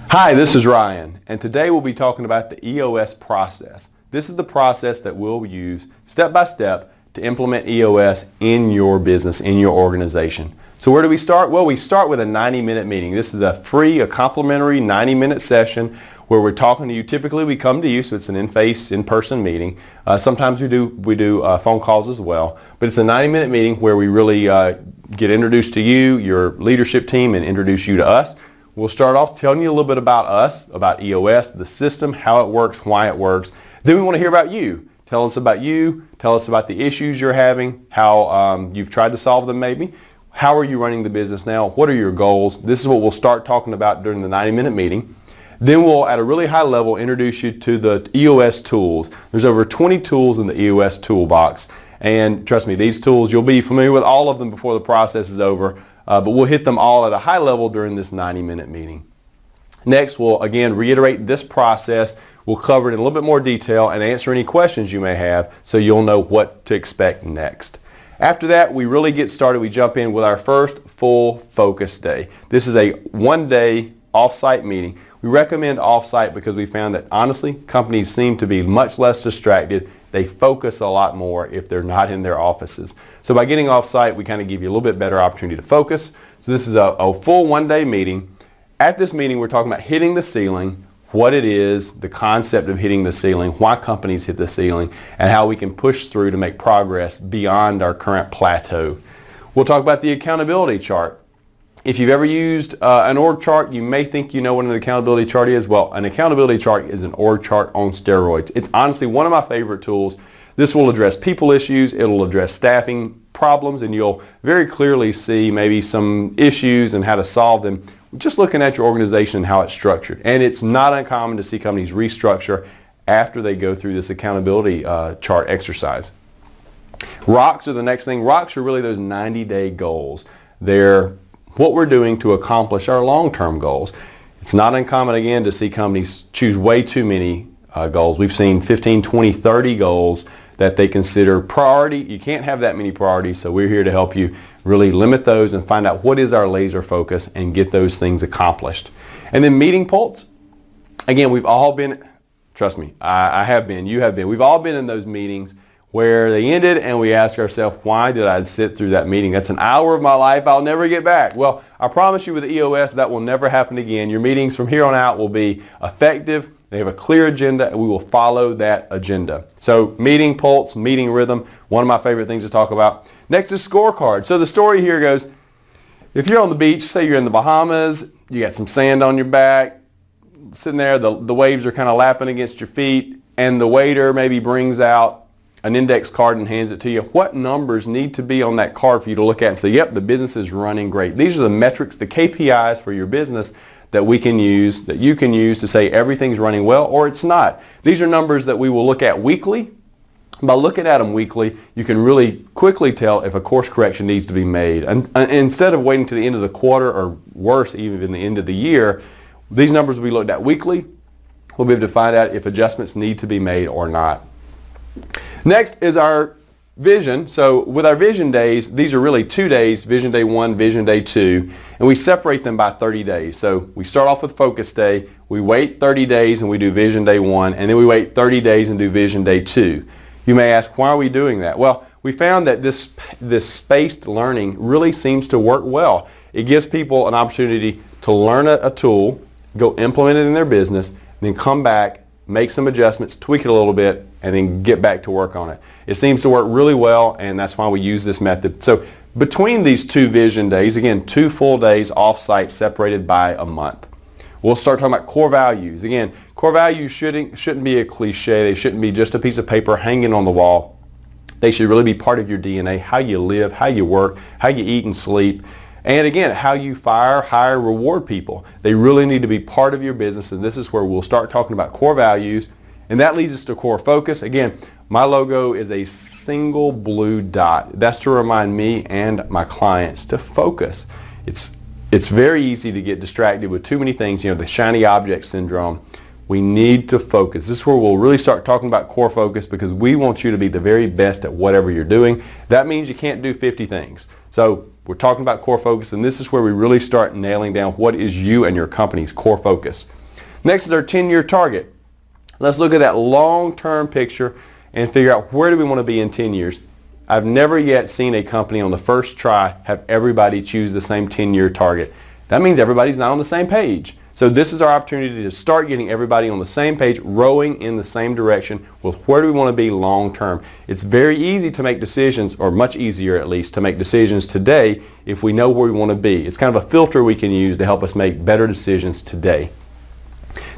Hi, this is Ryan, and today we'll be talking about the EOS process. This is the process that we'll use step by step to implement EOS in your business, in your organization. So where do we start? Well, we start with a 90-minute meeting. This is a complimentary 90-minute session where we're talking to you. Typically we come to you, so it's an in-person meeting. Sometimes we do phone calls as well, but it's a 90-minute meeting where we really get introduced to you, your leadership team, and introduce you to us. We'll start off telling you a little bit about us, about EOS, the system, how it works, why it works. Then we want to hear about you. Tell us about you. Tell us about the issues you're having, how you've tried to solve them maybe. How are you running the business now? What are your goals? This is what we'll start talking about during the 90-minute meeting. Then we'll, at a really high level, introduce you to the EOS tools. There's over 20 tools in the EOS toolbox. And trust me, these tools, you'll be familiar with all of them before the process is over. But we'll hit them all at a high level during this 90-minute meeting. Next, we'll again reiterate this process. We'll cover it in a little bit more detail and answer any questions you may have so you'll know what to expect next. After that, we really get started. We jump in with our first full focus day. This is a one-day off-site meeting. We recommend off-site because we found that honestly, companies seem to be much less distracted. They focus a lot more if they're not in their offices. So by getting off-site, we kind of give you a little bit better opportunity to focus. So this is a full one-day meeting. At this meeting, we're talking about hitting the ceiling, what it is, the concept of hitting the ceiling, why companies hit the ceiling, and how we can push through to make progress beyond our current plateau. We'll talk about the accountability chart. If you've ever used an org chart, you may think you know what an accountability chart is. Well, an accountability chart is an org chart on steroids. It's honestly one of my favorite tools. This will address people issues, it'll address staffing problems, and you'll very clearly see maybe some issues and how to solve them just looking at your organization and how it's structured. And it's not uncommon to see companies restructure after they go through this accountability chart exercise. Rocks are the next thing. Rocks are really those 90-day goals. They're what we're doing to accomplish our long-term goals. It's not uncommon, again, to see companies choose way too many goals. We've seen 15, 20, 30 goals that they consider priority. You can't have that many priorities, so we're here to help you really limit those and find out what is our laser focus and get those things accomplished. And then meeting pulse. Again, we've all been, trust me, I have been, you have been, we've all been in those meetings where they ended and we ask ourselves, why did I sit through that meeting? That's an hour of my life I'll never get back. Well, I promise you with EOS that will never happen again. Your meetings from here on out will be effective. They have a clear agenda and we will follow that agenda. So meeting pulse, meeting rhythm, one of my favorite things to talk about. Next is scorecard. So the story here goes, if you're on the beach, say you're in the Bahamas, you got some sand on your back, sitting there, the waves are kind of lapping against your feet, and the waiter maybe brings out an index card and hands it to you. What numbers need to be on that card for you to look at and say, yep, the business is running great. These are the metrics, the KPIs for your business that we can use, that you can use to say everything's running well or it's not. These are numbers that we will look at weekly. By looking at them weekly, you can really quickly tell if a course correction needs to be made. And instead of waiting to the end of the quarter or worse, even the end of the year, these numbers will be looked at weekly. We'll be able to find out if adjustments need to be made or not. Next is our vision. So with our vision days, these are really 2 days, vision day 1, vision day 2, and we separate them by 30 days. So we start off with focus day, we wait 30 days and we do vision day 1, and then we wait 30 days and do vision day 2. You may ask, why are we doing that? Well, we found that this spaced learning really seems to work well. It gives people an opportunity to learn a tool, go implement it in their business, and then come back, make some adjustments, tweak it a little bit, and then get back to work on it. It seems to work really well, and that's why we use this method. So between these 2 vision days, again, 2 full days off-site separated by a month. We'll start talking about core values. Again, core values shouldn't be a cliche. They shouldn't be just a piece of paper hanging on the wall. They should really be part of your DNA, how you live, how you work, how you eat and sleep, and again, how you fire, hire, reward people. They really need to be part of your business, and this is where we'll start talking about core values, and that leads us to core focus. Again, my logo is a single blue dot. That's to remind me and my clients to focus. It's very easy to get distracted with too many things, the shiny object syndrome. We need to focus. This is where we'll really start talking about core focus, because we want you to be the very best at whatever you're doing. That means you can't do 50 things. So We're talking about core focus, and this is where we really start nailing down what is you and your company's core focus. Next is our 10-year target. Let's look at that long-term picture and figure out where do we want to be in 10 years. I've never yet seen a company on the first try have everybody choose the same 10-year target. That means everybody's not on the same page. So this is our opportunity to start getting everybody on the same page, rowing in the same direction with where do we want to be long term. It's very easy to make decisions, or much easier at least, to make decisions today if we know where we want to be. It's kind of a filter we can use to help us make better decisions today.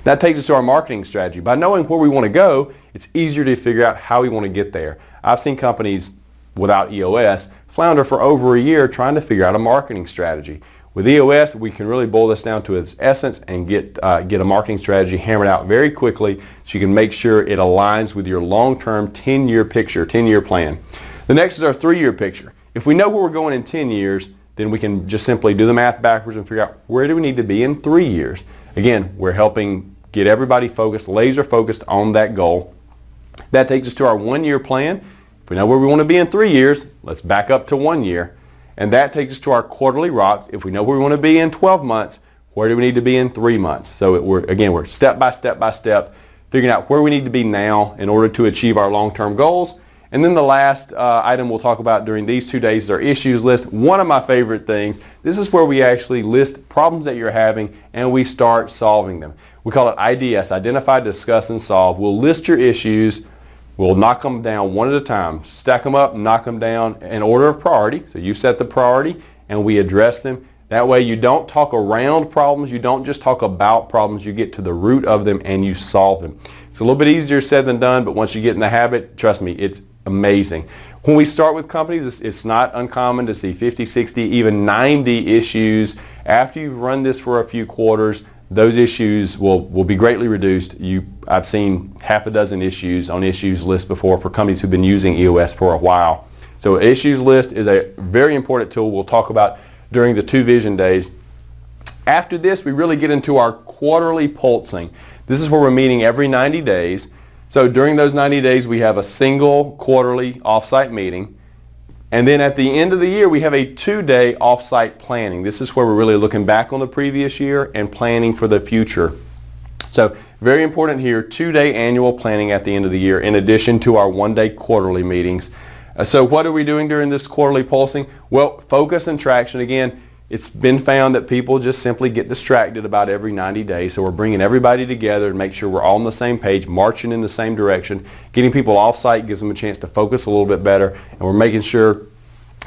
That takes us to our marketing strategy. By knowing where we want to go, it's easier to figure out how we want to get there. I've seen companies without EOS flounder for over a year trying to figure out a marketing strategy. With EOS, we can really boil this down to its essence and get a marketing strategy hammered out very quickly so you can make sure it aligns with your long-term 10-year picture, 10-year plan. The next is our 3-year picture. If we know where we're going in 10 years, then we can just simply do the math backwards and figure out where do we need to be in 3 years. Again, we're helping get everybody focused, laser focused on that goal. That takes us to our 1-year plan. If we know where we want to be in 3 years, let's back up to 1 year. And that takes us to our quarterly rocks. If we know where we want to be in 12 months, where do we need to be in 3 months? So we're step by step, figuring out where we need to be now in order to achieve our long-term goals. And then the last item we'll talk about during these 2 days is our issues list. One of my favorite things. This is where we actually list problems that you're having and we start solving them. We call it IDS, identify, discuss, and solve. We'll list your issues. We'll knock them down one at a time, stack them up, knock them down in order of priority. So you set the priority and we address them. That way you don't talk around problems, you don't just talk about problems, you get to the root of them and you solve them. It's a little bit easier said than done, but once you get in the habit, trust me, it's amazing. When we start with companies, it's not uncommon to see 50, 60, even 90 issues. After you've run this for a few quarters, those issues will be greatly reduced. I've seen half a dozen issues on issues list before for companies who've been using EOS for a while. So issues list is a very important tool we'll talk about during the 2 vision days. After this, we really get into our quarterly pulsing. This is where we're meeting every 90 days. So during those 90 days, we have a single quarterly offsite meeting. And then at the end of the year, we have a 2-day offsite planning. This is where we're really looking back on the previous year and planning for the future. So very important here, 2-day annual planning at the end of the year in addition to our 1-day quarterly meetings. So what are we doing during this quarterly pulsing? Well, focus and traction. Again, it's been found that people just simply get distracted about every 90 days. So we're bringing everybody together to make sure we're all on the same page, marching in the same direction. Getting people off-site gives them a chance to focus a little bit better. And we're making sure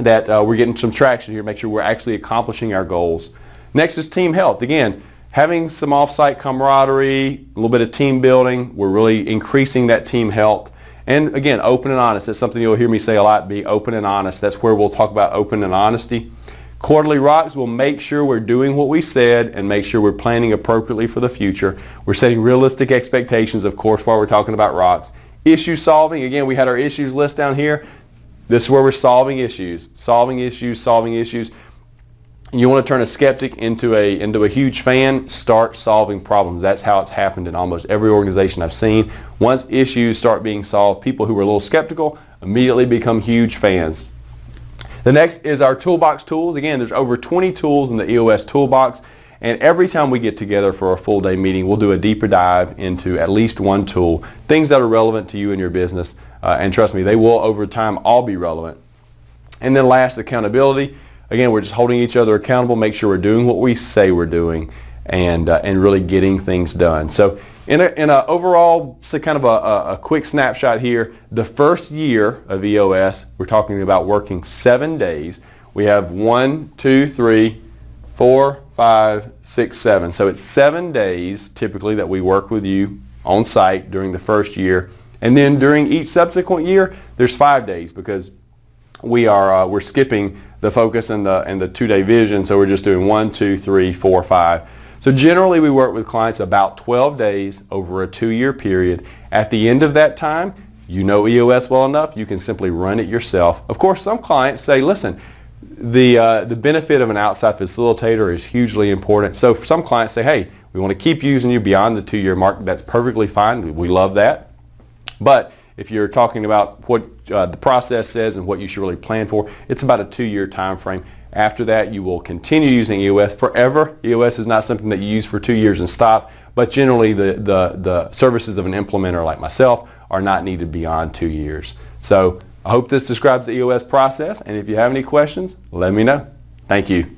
that we're getting some traction here, make sure we're actually accomplishing our goals. Next is team health. Again, having some off-site camaraderie, a little bit of team building. We're really increasing that team health. And again, open and honest. That's something you'll hear me say a lot, be open and honest. That's where we'll talk about open and honesty. Quarterly rocks will make sure we're doing what we said and make sure we're planning appropriately for the future. We're setting realistic expectations, of course, while we're talking about rocks. Issue solving, again, we had our issues list down here. This is where we're solving issues. You want to turn a skeptic into a huge fan, start solving problems. That's how it's happened in almost every organization I've seen. Once issues start being solved, people who were a little skeptical immediately become huge fans. The next is our toolbox tools. Again, there's over 20 tools in the EOS toolbox, and every time we get together for a full day meeting, we'll do a deeper dive into at least one tool, things that are relevant to you and your business, and trust me, they will over time all be relevant. And then last, accountability. Again, we're just holding each other accountable, make sure we're doing what we say we're doing, and really getting things done. So in a overall, so kind of a quick snapshot here, the first year of EOS, we're talking about working 7 days. We have 1, 2, 3, 4, 5, 6, 7. So it's 7 days typically that we work with you on site during the first year. And then during each subsequent year, there's 5 days because we're skipping the focus and the 2-day vision. So we're just doing 1, 2, 3, 4, 5. So generally we work with clients about 12 days over a 2-year period. At the end of that time, you know EOS well enough, you can simply run it yourself. Of course, some clients say, listen, the benefit of an outside facilitator is hugely important. So some clients say, hey, we want to keep using you beyond the 2-year mark. That's perfectly fine. We love that. But if you're talking about what the process says and what you should really plan for, it's about a 2-year time frame. After that, you will continue using EOS forever. EOS is not something that you use for 2 years and stop, but generally the services of an implementer like myself are not needed beyond 2 years. So I hope this describes the EOS process, and if you have any questions, let me know. Thank you.